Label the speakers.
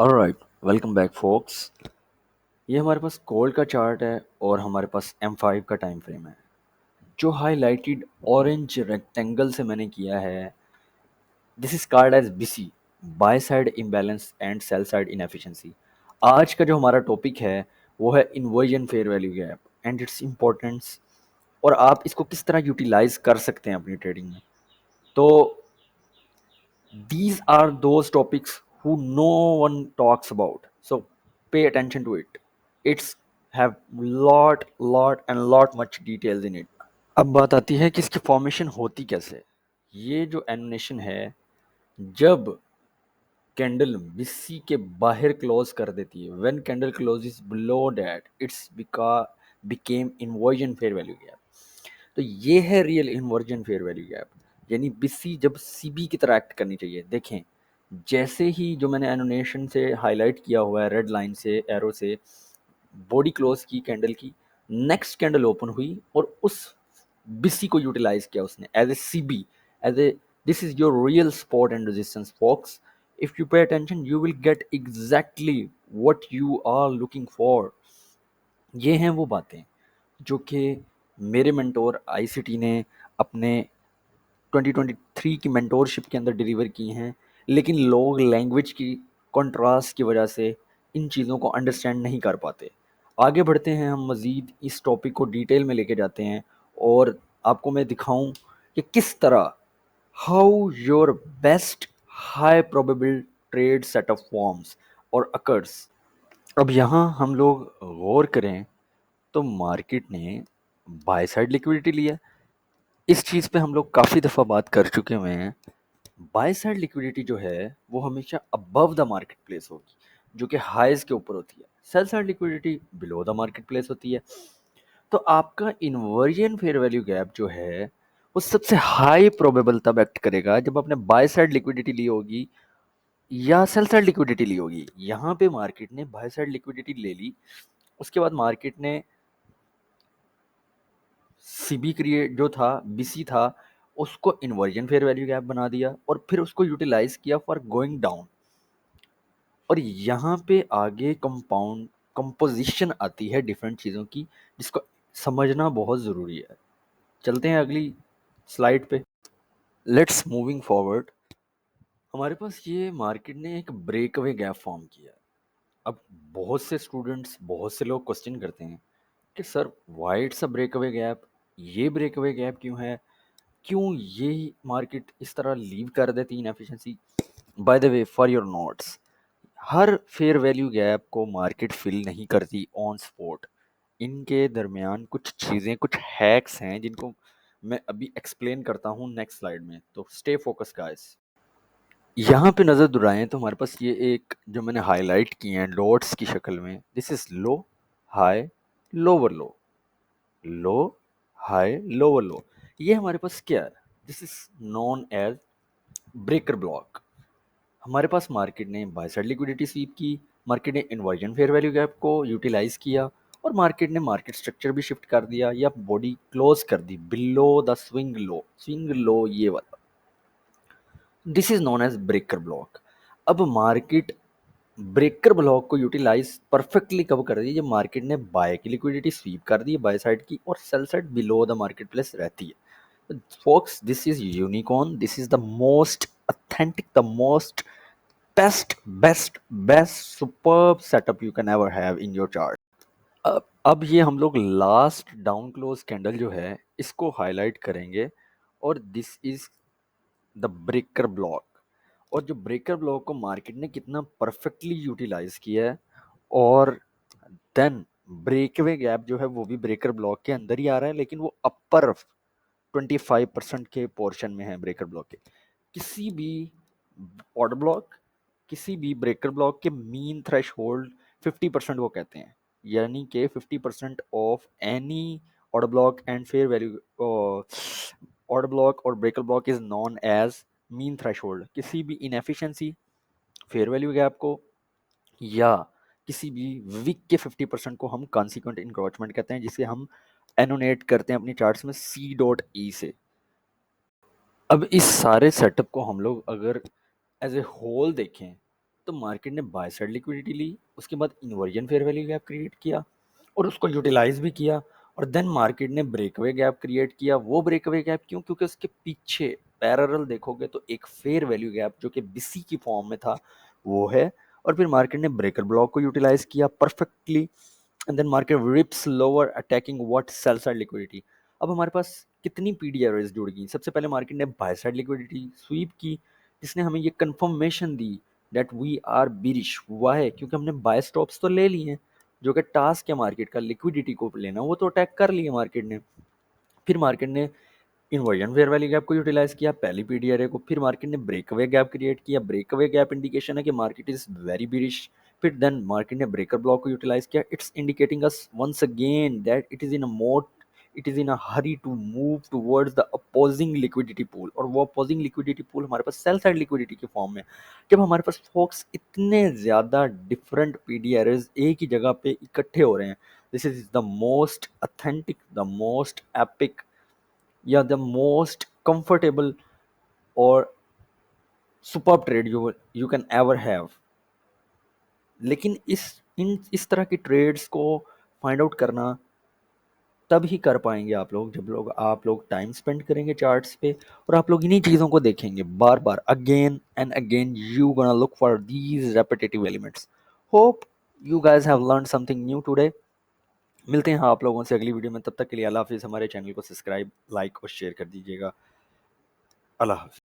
Speaker 1: Alright, welcome back focus. ये हमारे पास gold का चार्ट है और हमारे पास M5 का टाइम फ्रेम है। जो हाईलाइटेड ऑरेंज रेक्टेंगल से मैंने किया है, this is called as BC, buy side imbalance and sell side inefficiency. आज का जो हमारा टॉपिक है वो है inversion fair value gap and its importance, और आप इसको किस तरह यूटिलाइज कर सकते हैं अपनी ट्रेडिंग में। तो these are those topics who no one talks about, so pay attention to it. It's have lot much details in it. अब बात आती है कि इसकी फॉर्मेशन होती कैसे। ये जो एनिमेशन है, जब कैंडल BC के बाहर क्लोज कर देती है, when candle close is below that, it's became inversion fair value gap. तो ये है real inversion fair value gap, यानी BC जब CB की तरह एक्ट करनी चाहिए। देखें, जैसे ही जो मैंने एनोटेशन से हाईलाइट किया हुआ है रेड लाइन से, एरो से, बॉडी क्लोज की कैंडल की, नेक्स्ट कैंडल ओपन हुई और उस BC को यूटिलाइज किया उसने as a CB, as a this is your real support and resistance fox. If you pay attention you will get exactly what you are looking for. ये हैं वो बातें जो कि मेरे मेंटोर ICT ने अपने 2023 की मेंटोरशिप के अंदर डिलीवर की हैं, लेकिन लोग लैंग्वेज की कंट्रास्ट की वजह से इन चीज़ों को अंडरस्टैंड नहीं कर पाते। आगे बढ़ते हैं, हम मज़ीद इस टॉपिक को डिटेल में लेके जाते हैं और आपको मैं दिखाऊं कि किस तरह how your best high probable trade setup forms और अकर्स। अब यहाँ हम लोग गौर करें तो मार्केट ने बाय साइड लिक्विडिटी लिया। इस चीज़ पे हम लोग काफ़ी दफ़ा बात कर चुके हुए हैं। बाय साइड लिक्विडिटी जो है वो हमेशा अबव द मार्केट प्लेस होगी, जो कि हाइज के ऊपर होती है। Cell side liquidity below the market place होती है। तो आपका इन्वर्जन फेयर वैल्यू गैप जो है वो सबसे हाई प्रोबेबल तब एक्ट करेगा जब आपने बाय साइड लिक्विडिटी ली होगी या सेल साइड लिक्विडिटी ली होगी। यहाँ पे मार्केट ने बाय साइड लिक्विडिटी ले ली, उसके बाद मार्केट ने CB क्रिएट जो था, BC था, उसको इन्वर्जन फेयर वैल्यू गैप बना दिया और फिर उसको यूटिलाइज किया फॉर गोइंग डाउन। और यहाँ पे आगे कंपाउंड कंपोजिशन आती है डिफरेंट चीज़ों की, जिसको समझना बहुत ज़रूरी है। चलते हैं अगली स्लाइड पे। Let's moving forward. हमारे पास ये मार्केट ने एक ब्रेक अवे गैप फॉर्म किया। अब बहुत से स्टूडेंट्स, बहुत से लोग क्वेश्चन करते हैं कि sir why it's a breakaway gap, ये ब्रेक अवे गैप क्यों है, क्यों ये मार्केट इस तरह लीव कर देती inefficiency. By the way, for your notes, her fair value gap को मार्केट फिल नहीं करती ऑन स्पॉट। इनके दरमियान कुछ चीज़ें, कुछ हैक्स हैं जिनको मैं अभी एक्सप्लेन करता हूँ नेक्स्ट स्लाइड में। तो स्टे फोकस गाइस। यहाँ पे नज़र दुराएं तो हमारे पास ये एक जो मैंने हाईलाइट किए हैं डॉट्स की शक्ल में, this is low, high, lower low, low, high, lower low. ये हमारे पास क्या है? This is known as breaker block. हमारे पास मार्केट ने बाय साइड लिक्विडिटी स्वीप की, मार्केट ने इन्वर्जन फेयर वैल्यू गैप को यूटिलाइज किया और मार्केट ने मार्केट स्ट्रक्चर भी शिफ्ट कर दिया या बॉडी क्लोज कर दी below the swing low. Swing low ये वाला, this is known as breaker block. अब मार्केट ब्रेकर ब्लॉक को यूटिलाइज परफेक्टली कब कर दी, जब मार्केट ने बाय की लिक्विडिटी स्वीप कर दी बाय साइड की और sell side below the market place रहती है। folks, this is unicorn, this is the most authentic, the most best superb setup you can ever have in your chart. अब ये हम लोग last down close candle जो है इसको highlight करेंगे और this is the breaker block. और जो ब्रेकर ब्लॉक को मार्केट ने कितना परफेक्टली यूटिलाइज किया है, और देन ब्रेकवे गैप जो है वो भी ब्रेकर ब्लॉक के अंदर ही आ रहा है, लेकिन वो अपर 25% के पोर्शन में है ब्रेकर ब्लॉक के। किसी भी ऑर्डर ब्लॉक, किसी भी ब्रेकर ब्लॉक के मीन थ्रेश होल्ड 50% को कहते हैं, यानी कि 50% of any order block and fair value order block और breaker block is known as mean threshold. किसी भी इनएफिशिएंसी, फेयर वैल्यू गैप को या किसी भी वीक के 50% को हम कॉन्सिक्वेंट इंक्रोचमेंट कहते हैं, जिसे हम एनोनेट करते हैं अपनी चार्ट्स में C.E से। अब इस सारे सेटअप को हम लोग अगर एज ए होल देखें तो मार्केट ने बाय साइड लिक्विडिटी ली, उसके बाद inversion fair value gap create किया और उसको यूटिलाइज भी किया, और देन मार्केट ने ब्रेकअवे गैप क्रिएट किया। वो ब्रेकअवे गैप क्यों? क्योंकि उसके पीछे पैरेलल देखोगे तो एक फेयर वैल्यू गैप जो कि बीसी की फॉर्म में था वो है, और फिर मार्केट ने ब्रेकर ब्लॉक को यूटिलाइज किया perfectly, and then market rips lower attacking what sell side liquidity. अब हमारे पास कितनी पीडीआरएस जुड़ गई? सबसे पहले मार्केट ने बाय साइड लिक्विडिटी स्वीप की, जिसने हमें ये कंफर्मेशन दी दैट वी आर बिरिश। हुआ है क्योंकि हमने बाय स्टॉप्स तो ले लिए हैं, जो कि टास्क है मार्केट का लिक्विडिटी को लेना, वो तो अटैक कर लिए मार्केट ने। फिर मार्केट ने इन्वर्जन फेयर वैल्यू गैप को यूटिलाइज किया पहली पीडीआरए को, फिर मार्केट ने ब्रेकअवे गैप क्रिएट किया। ब्रेकअवे गैप इंडिकेशन है कि मार्केट इज वेरी बिरिश। फिर देन मार्केट ने ब्रेकर ब्लॉक को यूटिलाइज किया। It's indicating us once again that it is in a mode, it is in a hurry to move towards the opposing liquidity pool, और वो opposing liquidity pool हमारे पास cell side liquidity के form में। जब हमारे पास focus इतने ज्यादा डिफरेंट पीडीआरएस एक ही जगह पे इकट्ठे हो रहे हैं, this is the most authentic, the most epic, या द मोस्ट कंफर्टेबल और super trade you can ever have. लेकिन इस तरह की ट्रेड्स को फाइंड आउट करना तब ही कर पाएंगे आप लोग जब आप लोग टाइम स्पेंड करेंगे चार्ट्स पे, और आप लोग इन्हीं चीज़ों को देखेंगे बार बार, again and again you gonna look for these repetitive elements. Hope you guys have learn something new today. मिलते हैं आप लोगों से अगली वीडियो में, तब तक के लिए अल्लाह हाफिज़। हमारे चैनल को सब्सक्राइब, लाइक और शेयर कर दीजिएगा। अल्लाह हाफिज़।